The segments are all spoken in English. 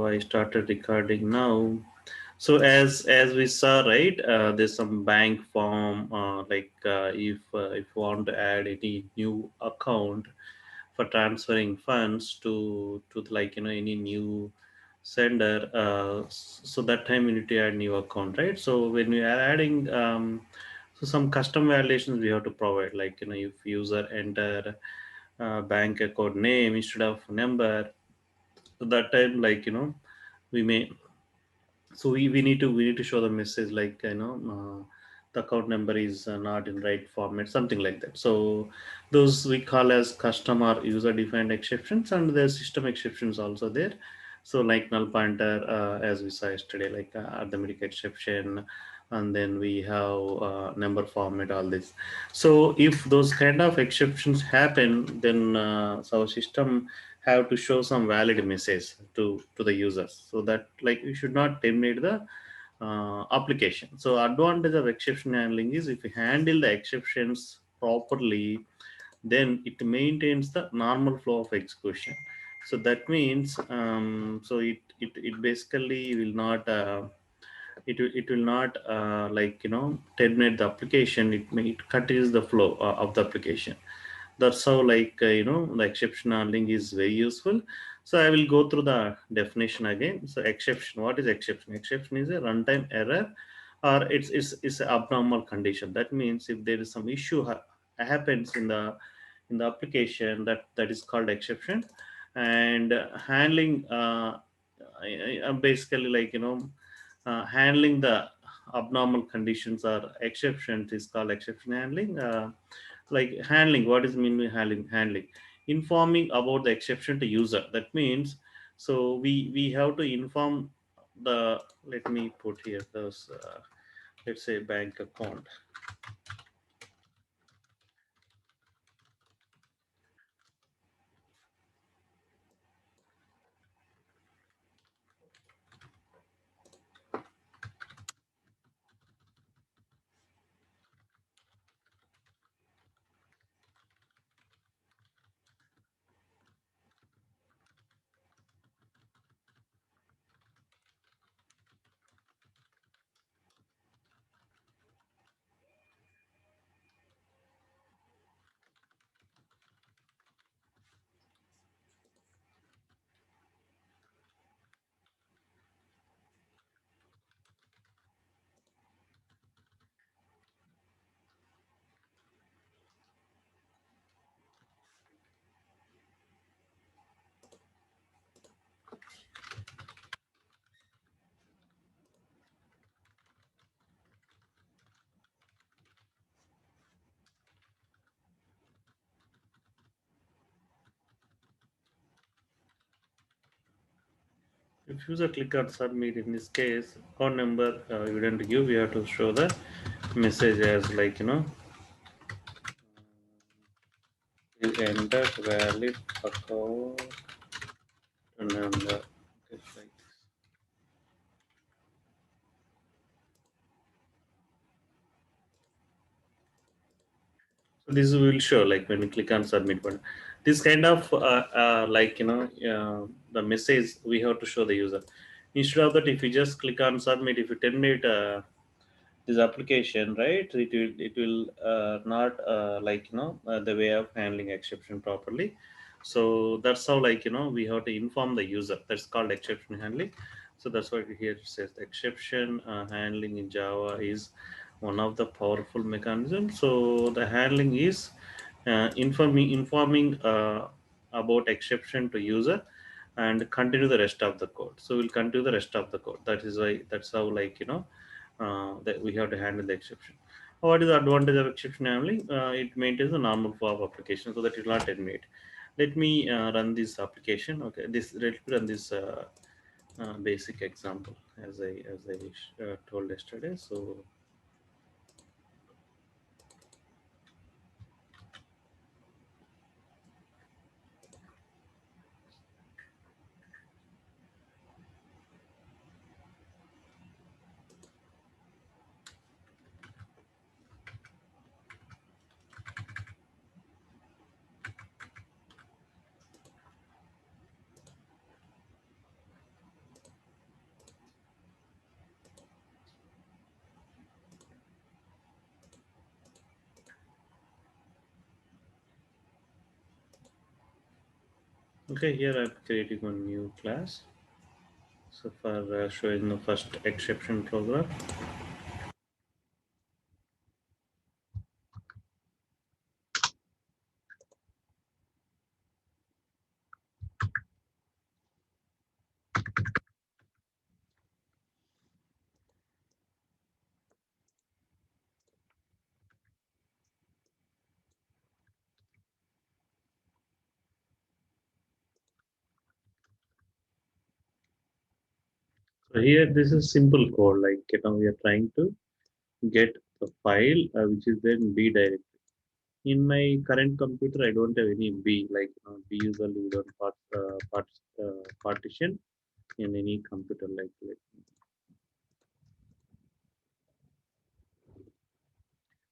So I started recording now. So as we saw, right, there's some bank form, if you want to add any new account for transferring funds to any new sender. So that time you need to add new account, right? So when we are adding, so some custom validations we have to provide, if user enter bank account name instead of number, so that time we may, so we need to show the message the account number is not in right format, something like that. So those we call as custom or user defined exceptions, and there's system exceptions also there. So like null pointer, as we saw yesterday, arithmetic exception, and then we have number format, all this. So if those kind of exceptions happen, then our system have to show some valid message to the users, so that like we should not terminate the application. So advantage of exception handling is, if you handle the exceptions properly, then it maintains the normal flow of execution. So that means, it basically will not it will not terminate the application. It continues the flow of the application. That's how the exception handling is very useful. So I will go through the definition again. So exception, what is exception? Exception is a runtime error, or it's an abnormal condition. That means if there is some issue happens in the application, that is called exception. And handling, I'm basically handling the abnormal conditions or exceptions is called exception handling. Like handling, what is mean by handling? Informing about the exception to user. That means, so we have to inform the, let me put here those, let's say bank account. If user click on submit, in this case account number you didn't give, we have to show the message as you enter valid account number. Okay, like this. So this will show like when we click on submit button. This kind of the message we have to show the user. Instead of that, if you just click on submit, if you terminate this application, right, it will not the way of handling exception properly. So that's how we have to inform the user. That's called exception handling. So that's why here it says exception handling in Java is one of the powerful mechanisms. So the handling is informing about exception to user, and continue the rest of the code. So we'll continue the rest of the code. That is why, that's how that we have to handle the exception. What is the advantage of exception handling? It maintains the normal flow of application, so that it will not terminate. Let me run this application. Okay, let me run this basic example as I told yesterday. So Okay, here I'm creating one new class. So for showing the first exception program. So here this is simple code, like we are trying to get the file which is then B directory. In my current computer, I don't have any B, like B usually we don't partition in any computer, like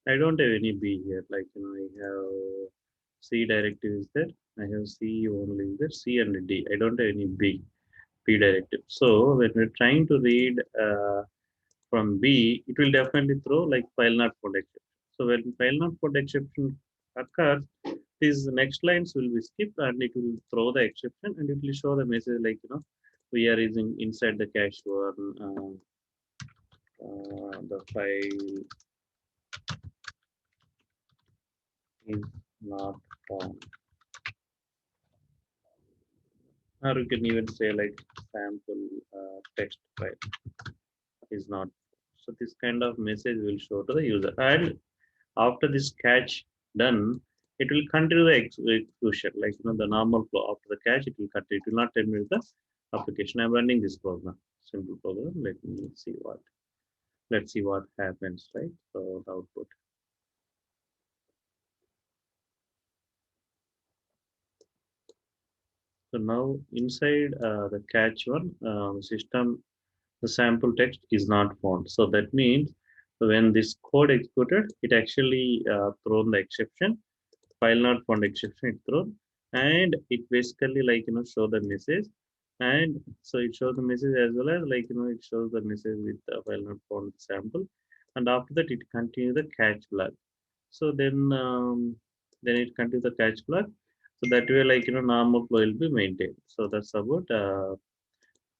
I don't have any B here, like I have C directive is there, I have C only is there, C and D. I don't have any B directive. So when we're trying to read from B, it will definitely throw like file not found exception. So when file not found exception occurs, these next lines will be skipped and it will throw the exception and it will show the message like we are using inside the cache one the file is not found, or you can even say like sample text file is not. So this kind of message will show to the user, and after this catch done, it will continue the execution like the normal flow. After the catch, it will continue. It will not terminate the application. I'm running this program, simple program. Let me see what. Let's see what happens, right? So the output. So now inside the catch one system, the sample text is not found. So that means when this code executed, it actually thrown the exception, file not found exception it thrown, and it basically like show the message, and so it shows the message as well as like it shows the message with the file not found sample, and after that it continue the catch flag. So then it continues the catch flag. So that way like normal flow will be maintained. So that's about the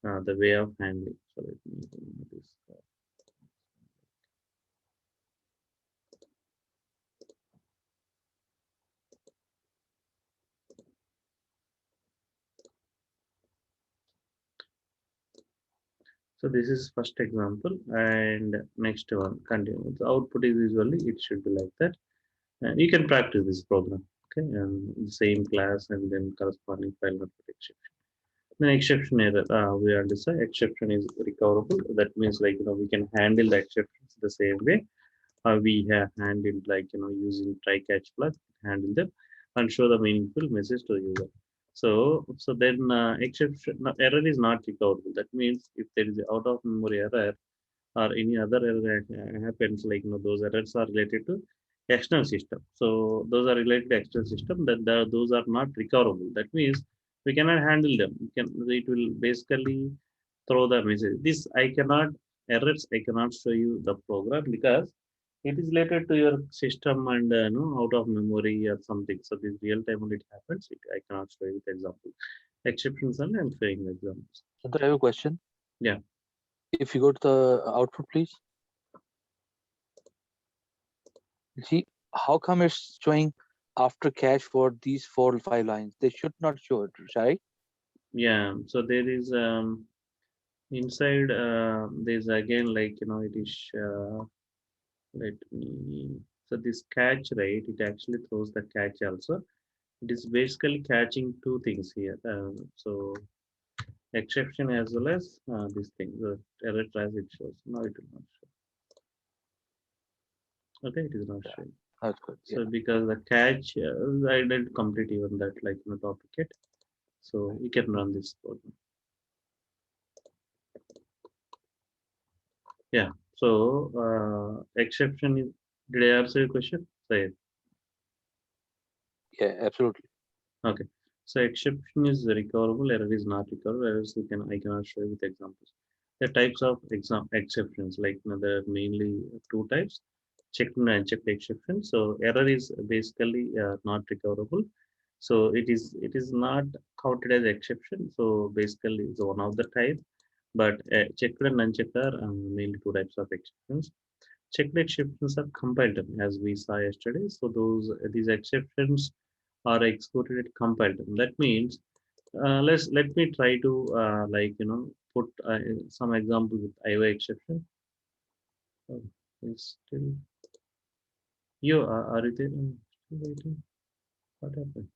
way of handling. So let me do this. So this is first example, and next one continue. The output is usually it should be like that, and you can practice this program. Okay, and the same class and then corresponding file not exception. Then exception error. We understand exception is recoverable. That means like we can handle the exceptions the same way we have handled like using try catch flag, handle them and show the meaningful message to the user. So then exception error is not recoverable. That means if there is a out of memory error or any other error that happens, like those errors are related to external system. So those are related to external system that those are not recoverable. That means we cannot handle them. It will basically throw the message. This I cannot errors. I cannot show you the program because it is related to your system and out of memory or something. So this real time when it happens, I cannot show you the example. Exceptions and I'm showing the examples. So I have a question. Yeah. If you go to the output, please. See, how come it's showing after cache for these 4 or 5 lines? They should not show it, right? Yeah. So there is inside there's again like it is let me so this catch, right, it actually throws the catch also. It is basically catching two things here, so exception as well as this thing, the error tries it shows. Now it will not show. Okay, it is not Yeah, showing. that's good. So Yeah. because the catch I didn't complete even that like topic it, so you can run this program. Yeah. So exception is, did I answer your question? Say it. Yeah, absolutely. Okay. So exception is recoverable, error is not recoverable. Errors I cannot show you with examples. The types of exceptions, like there are mainly two types: checked and unchecked exception. So error is basically not recoverable. So it is not counted as exception. So basically, it's one of the type. But checked and unchecked are mainly two types of exceptions. Checked exceptions are compiled as we saw yesterday. So these exceptions are excluded at compiled. That means let me try to put some example with IO exception. Oh, it's still you are you there? Still waiting. What happened?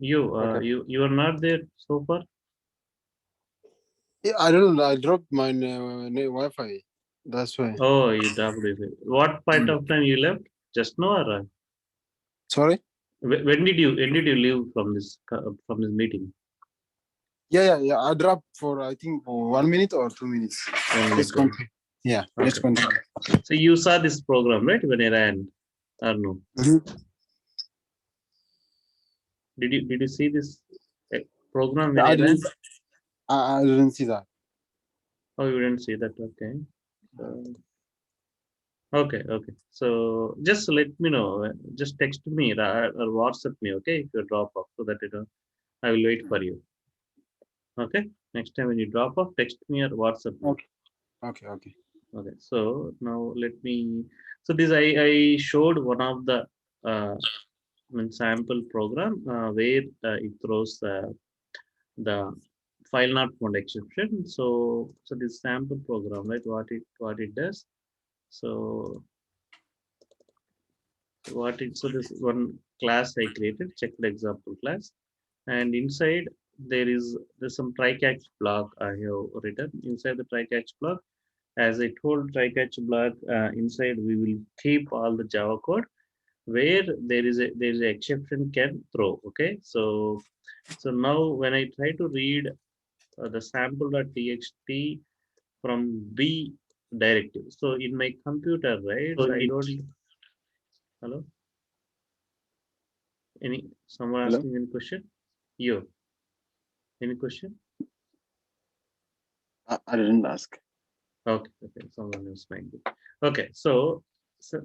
You What happened? you are not there so far. Yeah, I don't know. I dropped my Wi-Fi. That's why. Oh, you dropped it. What point Mm. of time you left? Just now, or Sorry. when did you leave from this meeting? Yeah. I dropped for I think for 1 minute or 2 minutes. 1 minute. Let's continue. Yeah, let's Okay. continue. So you saw this program, right? When I ran, or no? Mhm. Did you see this uh, program Yeah, when I ran? I didn't see that. Oh, you didn't see that. Okay. So, okay. So just let me know. Just text me or WhatsApp me. Okay, if you drop off, so that I will wait for you. Okay. Next time when you drop off, text me or WhatsApp me. Okay. Okay. So now let me. So this I showed one of the uh, sample program where it throws the file not found exception. So this sample program, right? What it does. So so this one class I created, checked example class, and inside there's some try catch block I have written inside the try catch block. As I told, try catch block inside we will keep all the Java code where there is a exception can throw. Okay, so now when I try to read the sample.txt from B directive, so in my computer, right? So I don't. Hello, any someone Hello. asking any question? You, any question? I didn't ask. Okay, someone else might be. Okay, so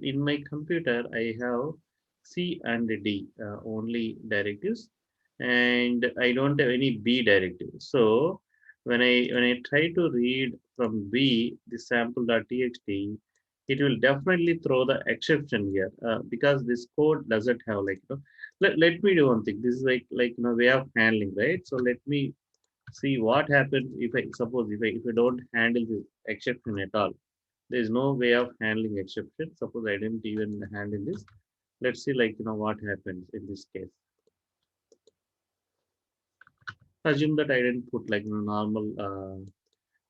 in my computer I have C and D only directives, and I don't have any B directives. So when I try to read from B the sample.txt, it will definitely throw the exception here because this code doesn't have let me do one thing. This is like way of handling, right? So let me see what happens if I suppose if I don't handle this exception at all. There is no way of handling exception. Suppose I didn't even handle this. Let's see what happens in this case. Assume that I didn't put normal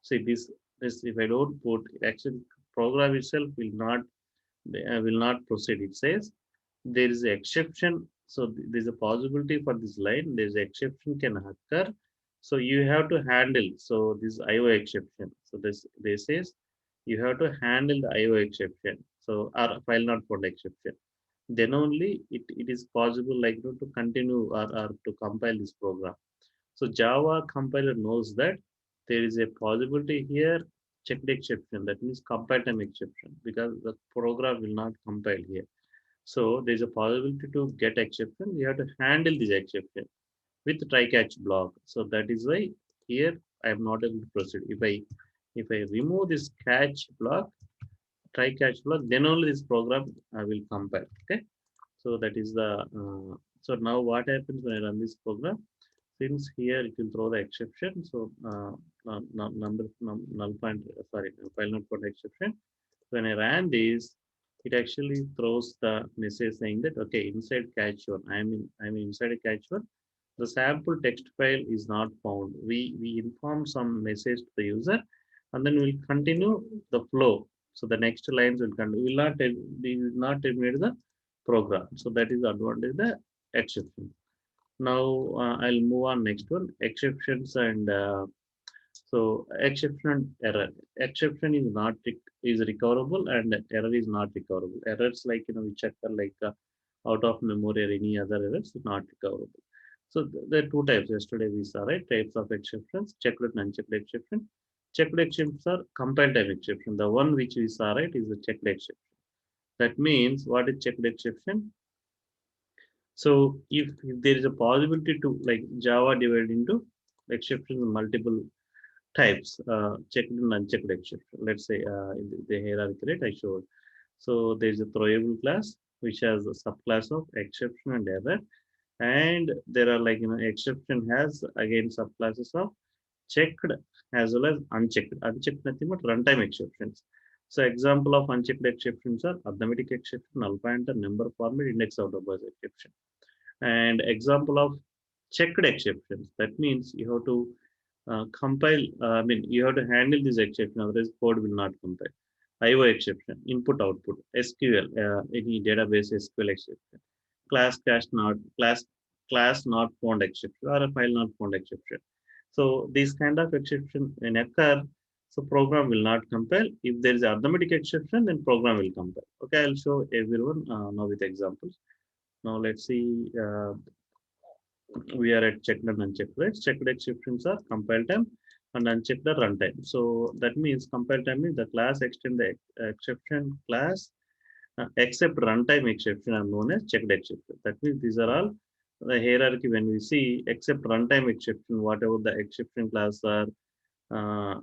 see this if I don't put actually program itself will not proceed. It says there is an exception. So there's a possibility for this line. There's an exception can occur. So you have to handle. So this IO exception. So this says you have to handle the IO exception. So or file not found exception. Then only it is possible to continue or to compile this program. So Java compiler knows that there is a possibility here, checked exception. That means compile time exception because the program will not compile here. So there's a possibility to get exception. We have to handle this exception with try catch block. So that is why here I am not able to proceed. If I remove this catch block, try catch block, then only this program will compile. Okay. So that is the so now what happens when I run this program? Since here it will throw the exception. So null point sorry file not point exception. When I ran this, it actually throws the message saying that okay, inside catch one, I'm inside a catch one. The sample text file is not found. We inform some message to the user, and then we'll continue the flow. So the next lines will continue. We will not terminate the program. So that is the advantage of the exception. Now I'll move on next one exceptions and so exception and error. Exception is not is recoverable and error is not recoverable. Errors which occur out of memory or any other errors is not recoverable. So there are two types. Yesterday we saw right types of exceptions: checked and unchecked exception. Checked exceptions are compile time exception. The one which we saw right is the checked exception. That means what is checked exception? So if there is a possibility to like Java divided into exceptions multiple types, checked and unchecked exception. Let's say in the hierarchy, right? I showed. So there is a throwable class which has a subclass of exception and error, and there are like exception has again subclasses of checked as well as unchecked. Unchecked nothing but runtime exceptions. So example of unchecked exceptions are arithmetic exception, null pointer, number format, index out of bus exception. And example of checked exceptions. That means you have to compile. I mean, you have to handle this exception. Otherwise, code will not compile. IO exception, input output, SQL, any database SQL exception, class not found exception, or a file not found exception. So these kind of exception when occur, so program will not compile. If there is arithmetic exception, then program will compile. Okay, I'll show everyone now with examples. Now let's see. We are at checked and unchecked, right? Checked exceptions are compile time and unchecked are runtime. So that means compile time means the class extend the exception class except runtime exception are known as checked exception. That means these are all the hierarchy when we see except runtime exception, whatever the exception class are,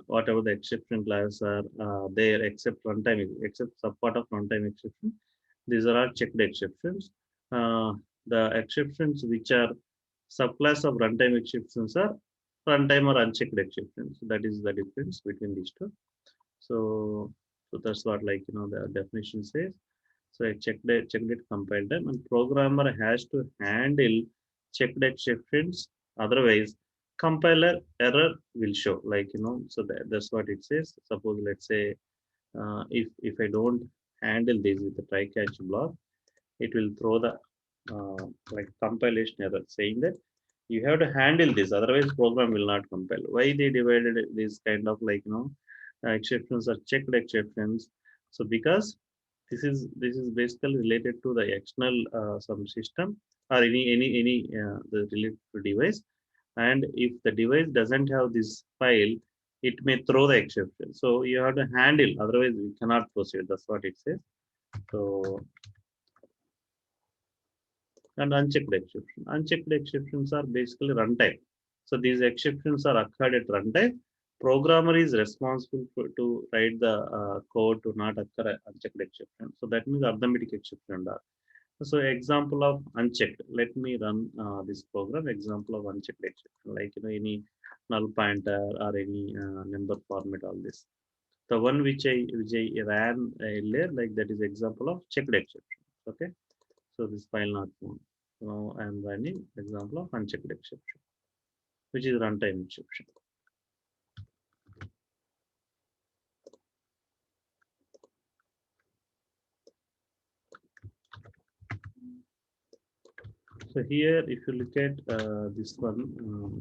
whatever the exception class are there except runtime, except subpart of runtime exception. These are all checked exceptions. Uh, the exceptions which are subclass of runtime exceptions are runtime or unchecked exceptions. So that is the difference between these two. So, so that's what like the definition says. So I checked it compile time, and programmer has to handle checked exceptions. Otherwise, compiler error will show. Like so that's what it says. Suppose let's say if I don't handle this with the try catch block, it will throw the like compilation error saying that you have to handle this, otherwise program will not compile. Why they divided this kind of like exceptions or checked exceptions? So because this is basically related to the external some system or any the related to device, and if the device doesn't have this file, it may throw the exception, so you have to handle, otherwise we cannot proceed. That's what it says. So and unchecked exception. Unchecked exceptions are basically runtime. So these exceptions are occurred at runtime. Programmer is responsible to write the code to not occur unchecked exception. So that means arithmetic exception. So example of unchecked. Let me run this program. Example of unchecked exception, like any null pointer or any number format. All this. The one which I ran earlier, like that is example of checked exception. Okay. So this file not found. Now I am running example of unchecked exception, which is runtime exception. So here, if you look at this one,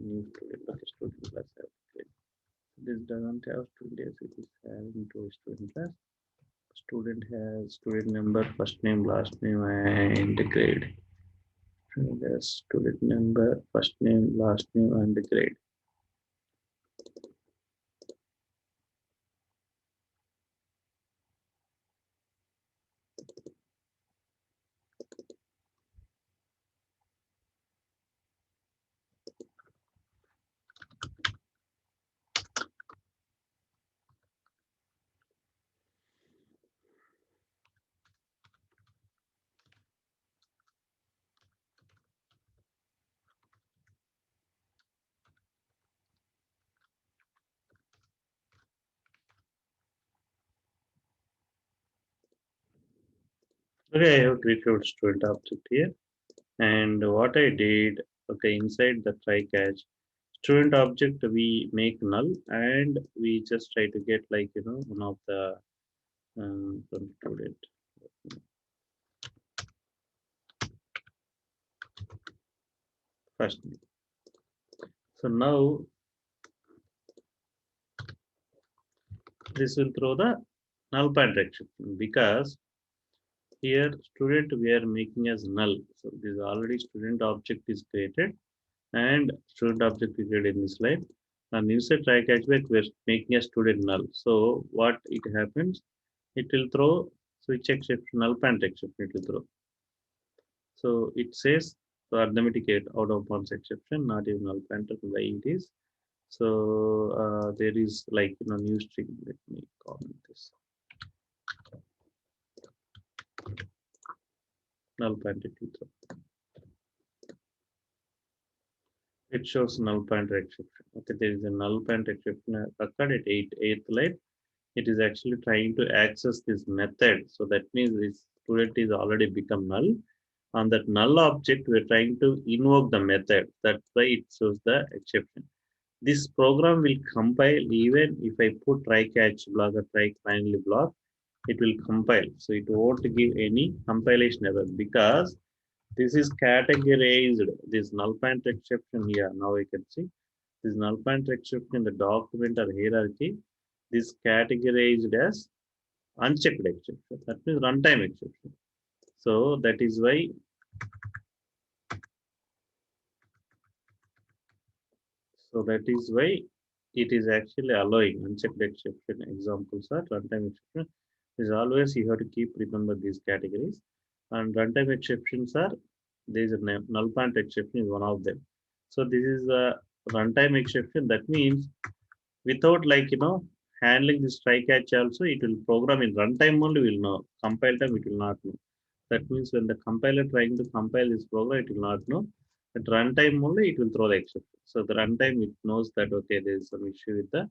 new student, okay, student class. Okay. This doesn't have student as it is having to student class. Student has student number, first name, last name, and the grade. Student has student number, first name, last name, and the grade. Okay, I have created student object here. And what I did, okay, inside the try catch, student object we make null, and we just try to get like one of the from student first name. So now this will throw the null pointer exception, because here student we are making as null. So this already student object is created, and student object is created in this line. And inside try catchback we are making a student null. So what it happens, it will throw, so which exception? Null point exception it will throw. So it says to authenticate out of bounds exception, not even null pointer. Why it is? So there is like new string. Let me comment this. Null pointer it will throw. It shows null pointer exception. Okay, there is a null pointer exception occurred at 8th line. It is actually trying to access this method. So that means this student is already become null. On that null object, we are trying to invoke the method. That's why it shows the exception. This program will compile even if I put try catch block or try finally block, it will compile. So it won't give any compilation error because this is categorized. This null pointer exception here. Now I can see this null pointer exception in the document or hierarchy. This categorized as unchecked exception. That means runtime exception. So that is why it is actually allowing unchecked exception. Examples are runtime exception. Is always you have to keep remember these categories. And runtime exceptions are there is a null point exception is one of them. So this is a runtime exception. That means without handling this try catch also, it will program in runtime only will know. Compile time it will not know. That means when the compiler trying to compile this program, it will not know. At runtime only, it will throw the exception. So the runtime it knows that okay, there is some issue with the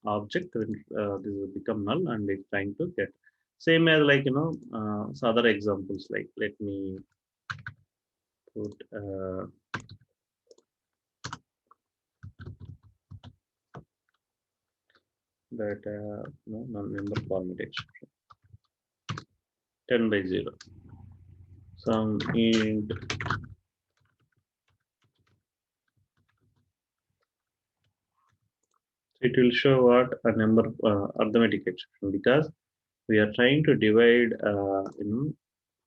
object. When this will become null, and it's trying to get same as so other examples like let me put that non-member format exception 10/0. Some int it will show what a number arithmetic exception because we are trying to divide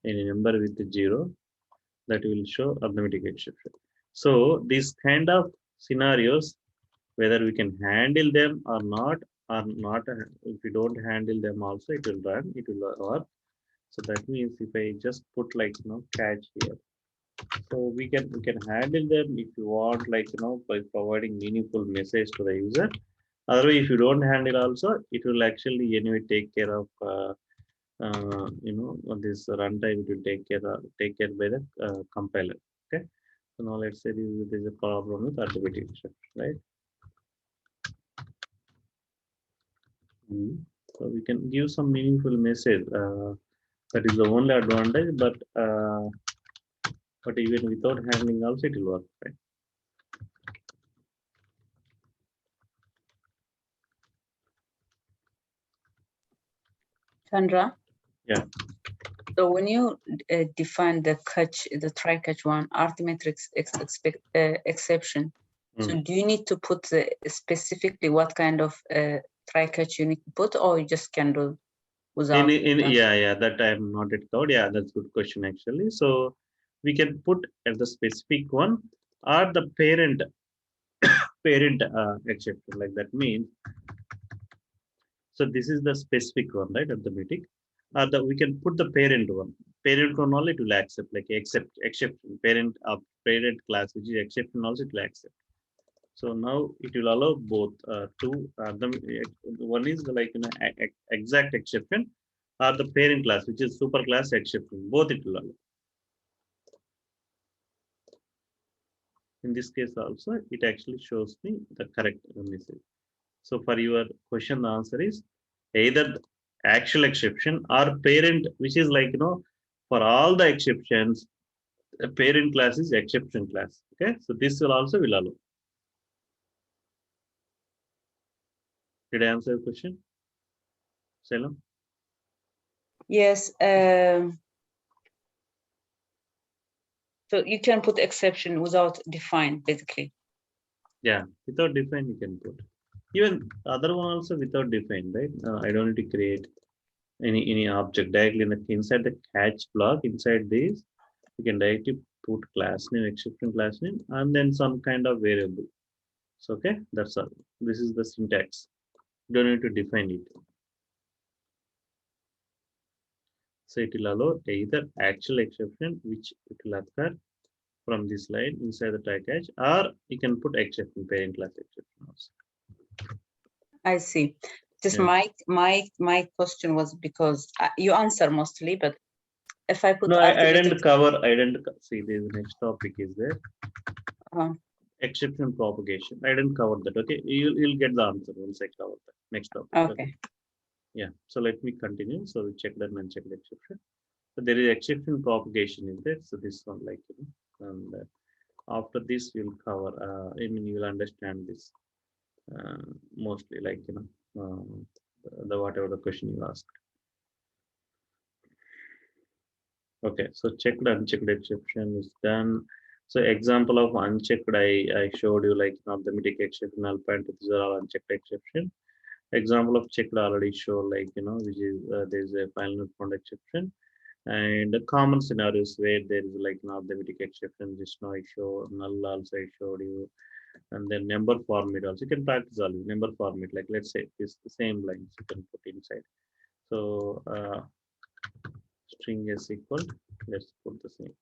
any number with 0 that will show arithmetic exception. So these kind of scenarios, whether we can handle them or not, if we don't handle them also, it will run, it will work. So that means if I just put catch here, so we can handle them if you want by providing meaningful message to the user. Otherwise, if you don't handle also, it will actually anyway take care of this runtime. It will take care by the compiler. Okay. So now let's say this is a problem with arithmetic exception, right? So we can give some meaningful message. That is the only advantage, but even without handling also it will work, right? Chandra? Yeah. So when you define the try catch one arithmetic exception, so do you need to put specifically what kind of try catch you need to put, or you just can do without? Yeah, that I am not at code. Yeah, that's a good question actually. So we can put as the specific one or the parent exception, like that means. So this is the specific one, right? Arithmetic. We can put the parent one. Parent one only it will accept, like exception. Parent class, which is exception also it will accept. So now it will allow both two. One is exact exception, or the parent class, which is super class exception. Both it will allow. In this case also, it actually shows me the correct message. So for your question, the answer is either actual exception or parent, which is for all the exceptions, a parent class is exception class. Okay, so this will also will allow. Did I answer your question, Salem? Yes. So you can put exception without define, basically. Yeah, without define you can put. Even other one also without define, right? I don't need to create any object directly inside the catch block. Inside this, you can directly put class name, exception class name, and then some kind of variable. So okay, that's all. This is the syntax. You don't need to define it. So it will allow either actual exception, which it will occur from this line inside the try catch, or you can put exception, parent class exception also. I see. Just Yeah. my question was because you answer mostly, but if I put No, I arithmetic, didn't cover. I didn't see. The next topic is there. Uh, Exception propagation. I didn't cover that. Okay, you'll get the answer once I cover that. Next topic. okay. Yeah. So let me continue. So we check that and uncheck the exception. So there is exception propagation in there. So this one, like and after this you'll cover. I mean, you will understand this mostly, like the whatever the question you asked. Okay, so checked unchecked exception is done. So example of unchecked, I showed you like arithmetic exception, null point, these are all unchecked exception. Example of checked already show, like which is there's a final found exception, and the common scenarios where there is like an arithmetic exception. Just now I show null also I showed you, and then number format also you can practice all this number format. Like let's say this the same lines you can put inside. So string is equal. Let's put the same.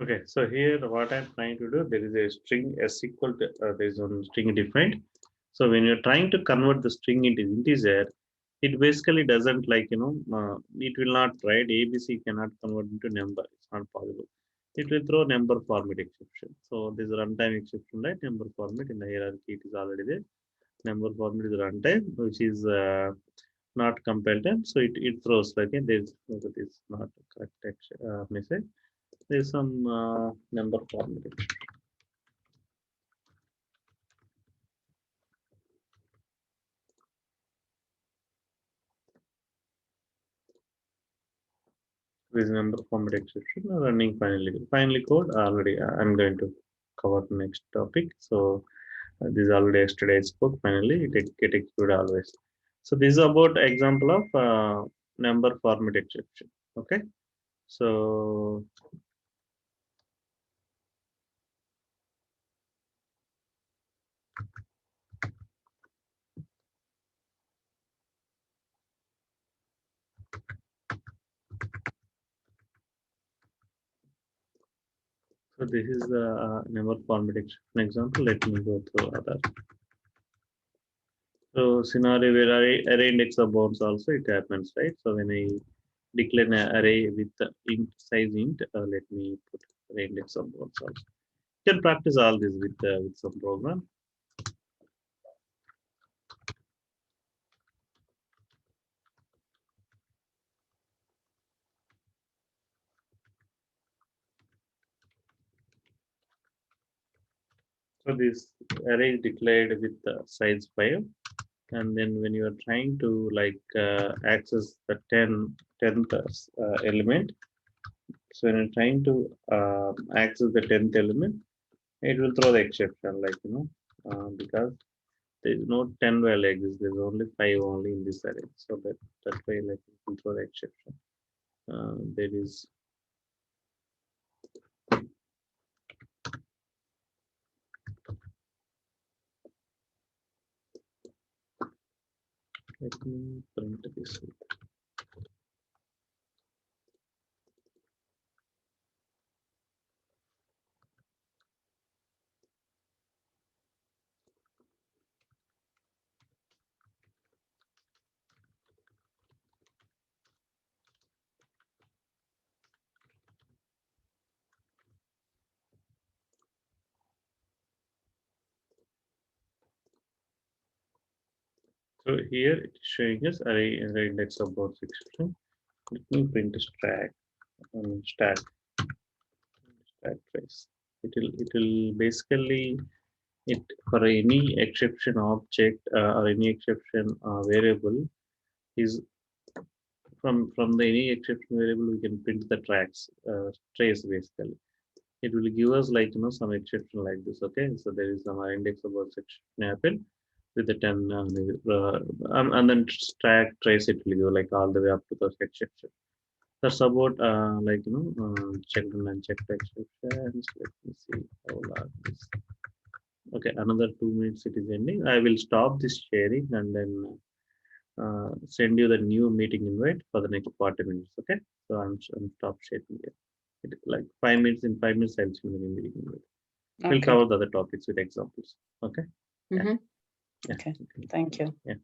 Okay, so here what I'm trying to do, there is a string s equal to there is one string defined. So when you're trying to convert the string into integer, it basically doesn't like it will not write ABC cannot convert into number. It's not possible. It will throw number format exception. So this is runtime exception, right? Number format in the hierarchy it is already there. Number format is runtime, which is not compiled time. So it throws like this is not correct message. There's some number format. This number format exception running finally. Finally code already. I'm going to cover the next topic. So this is already yesterday's book. Finally, it get executed always. So this is about example of number format exception. Okay. So so this is the number format exception example. Let me go through other. So scenario where array index of bounds also it happens, right? So when I declare an array with the int size int, let me put array index of bounds also. You can practice all this with some program. So this array is declared with the size 5, and then when you are trying to like access the 10th element, so when you're trying to access the 10th element, it will throw the exception, like because there is no 10 value exists, there's only 5 only in this array, so that way like it will throw the exception. There is Let me print this. So here it is showing us array index of both exception. Let me print a stack trace. It will basically it for any exception object or any exception variable is from the any exception variable we can print the trace basically. It will give us like some exception like this. Okay, so there is some index of both exception happen with the 10 and then stack trace it will go like all the way up to the exception. That's about checked and unchecked exceptions. Let me see how large this. Okay, another 2 minutes it is ending. I will stop this sharing and then send you the new meeting invite for the next 40 minutes. Okay, so I'm stop sharing here. Like 5 minutes. In 5 minutes, I'll send you the meeting invite. We'll Okay. cover the other topics with examples. Okay. Mhm. Yeah. Okay. Thank you. Yeah.